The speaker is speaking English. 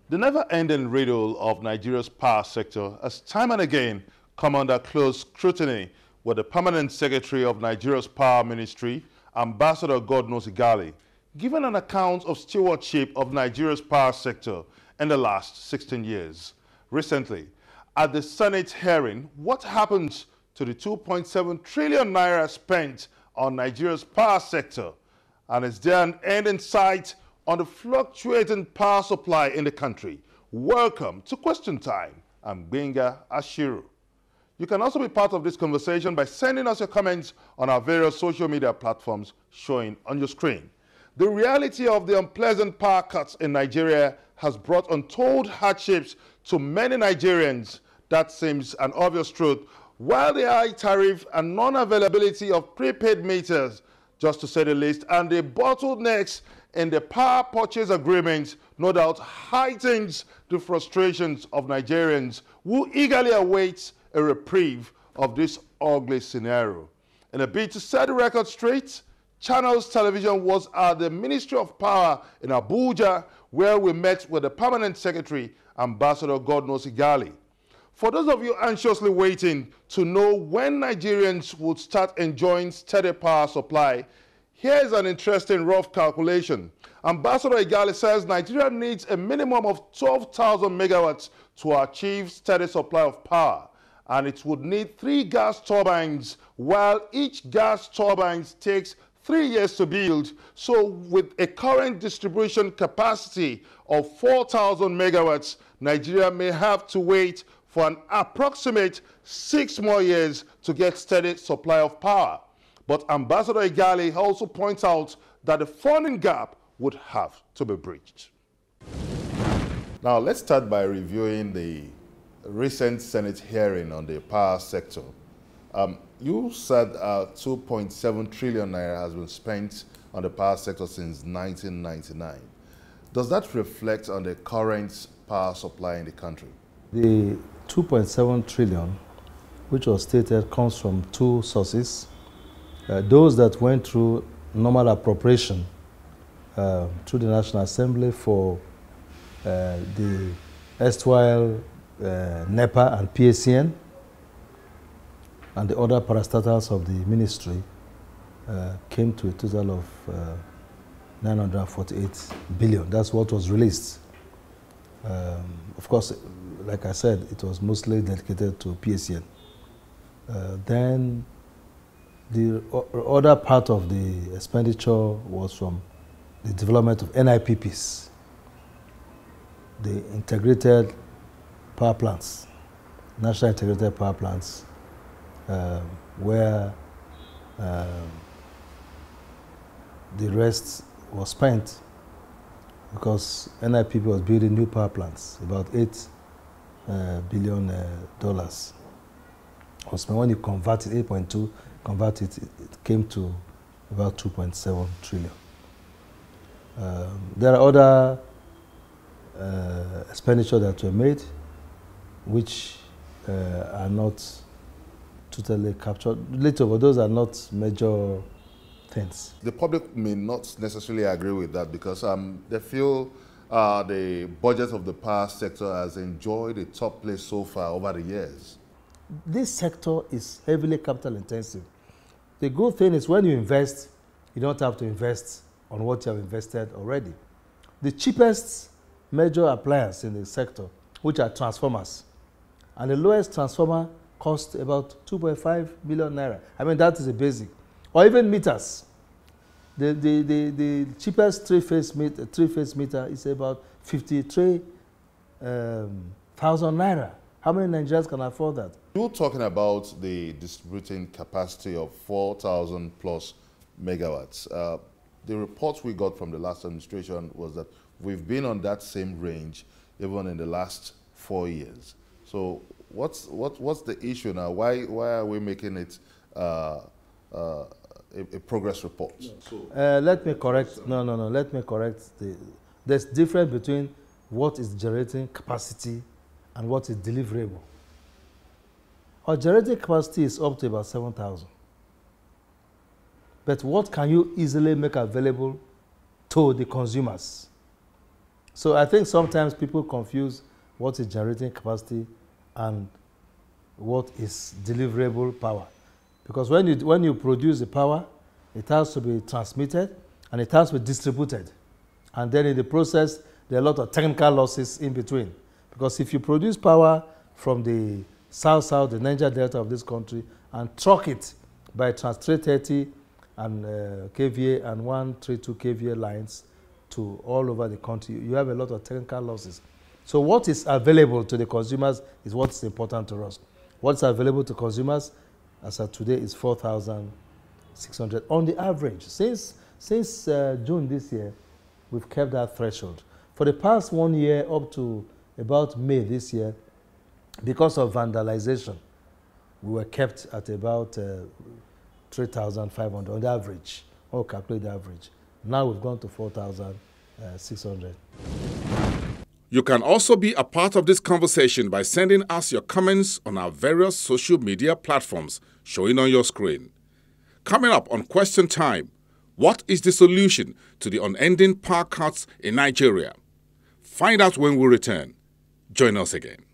The never-ending riddle of Nigeria's power sector has time and again come under close scrutiny, with the Permanent Secretary of Nigeria's Power Ministry, Ambassador Godknows Igali, giving an account of stewardship of Nigeria's power sector in the last 16 years. Recently, at the Senate hearing, what happened to the 2.7 trillion naira spent on Nigeria's power sector? And is there an end in sight on the fluctuating power supply in the country? Welcome to Question Time. I'm Benga Ashiru. You can also be part of this conversation by sending us your comments on our various social media platforms showing on your screen. The reality of the unpleasant power cuts in Nigeria has brought untold hardships to many Nigerians. That seems an obvious truth, while the high tariff and non-availability of prepaid meters, just to say the least, and the bottlenecks in the power purchase agreements no doubt heightens the frustrations of Nigerians who eagerly await a reprieve of this ugly scenario. In a bid to set the record straight, Channels Television was at the Ministry of Power in Abuja, where we met with the Permanent Secretary, Ambassador Godknows Igali. For those of you anxiously waiting to know when Nigerians would start enjoying steady power supply, here's an interesting rough calculation. Ambassador Igali says Nigeria needs a minimum of 12,000 megawatts to achieve steady supply of power, and it would need 3 gas turbines, while each gas turbine takes 3 years to build. So with a current distribution capacity of 4,000 megawatts, Nigeria may have to wait for an approximate 6 more years to get steady supply of power. But Ambassador Igali also points out that the funding gap would have to be bridged. Now let's start by reviewing the recent Senate hearing on the power sector. You said 2.7 trillion naira has been spent on the power sector since 1999. Does that reflect on the current power supply in the country? The 2.7 trillion, which was stated, comes from 2 sources. Those that went through normal appropriation through the National Assembly for the erstwhile NEPA and PACN, and the other parastatals of the ministry came to a total of 948 billion. That's what was released. Of course, like I said, it was mostly dedicated to PACN. Then the other part of the expenditure was from the development of NIPPs, the integrated power plants, national integrated power plants, where the rest was spent because NIPP was building new power plants, about $8 billion. When you convert it, 8.2, convert it, it came to about 2.7 trillion. There are other expenditure that were made, which are not totally captured. Later, but those are not major things. The public may not necessarily agree with that because they feel the budget of the power sector has enjoyed a top place so far over the years. This sector is heavily capital intensive. The good thing is when you invest, you don't have to invest on what you have invested already. The cheapest major appliance in the sector, which are transformers, and the lowest transformer costs about 2.5 million naira. I mean, that is a basic. Or even meters. The cheapest three-phase meter is about 53,000 naira. How many Nigerians can afford that? You're talking about the distributing capacity of 4,000 plus megawatts. The reports we got from the last administration was that we've been on that same range even in the last 4 years. So what's the issue now? Why are we making it a progress report? Let me correct. No. Let me correct. There's difference between what is generating capacity and what is deliverable. Our generating capacity is up to about 7,000. But what can you easily make available to the consumers? So I think sometimes people confuse what is generating capacity and what is deliverable power. Because when you produce the power, it has to be transmitted and it has to be distributed. And then in the process, there are a lot of technical losses in between. Because if you produce power from the south, the Niger Delta of this country, and truck it by trans 330 and kVA and 132 kVA lines to all over the country, you have a lot of technical losses. So what is available to the consumers is what's important to us. What's available to consumers as of today is 4,600 on the average. Since June this year, we've kept that threshold. For the past 1 year up to about May this year, because of vandalization, we were kept at about 3,500 on the average, or calculate the average. Now we've gone to 4,600. You can also be a part of this conversation by sending us your comments on our various social media platforms showing on your screen. Coming up on Question Time, what is the solution to the unending power cuts in Nigeria? Find out when we return. Join us again.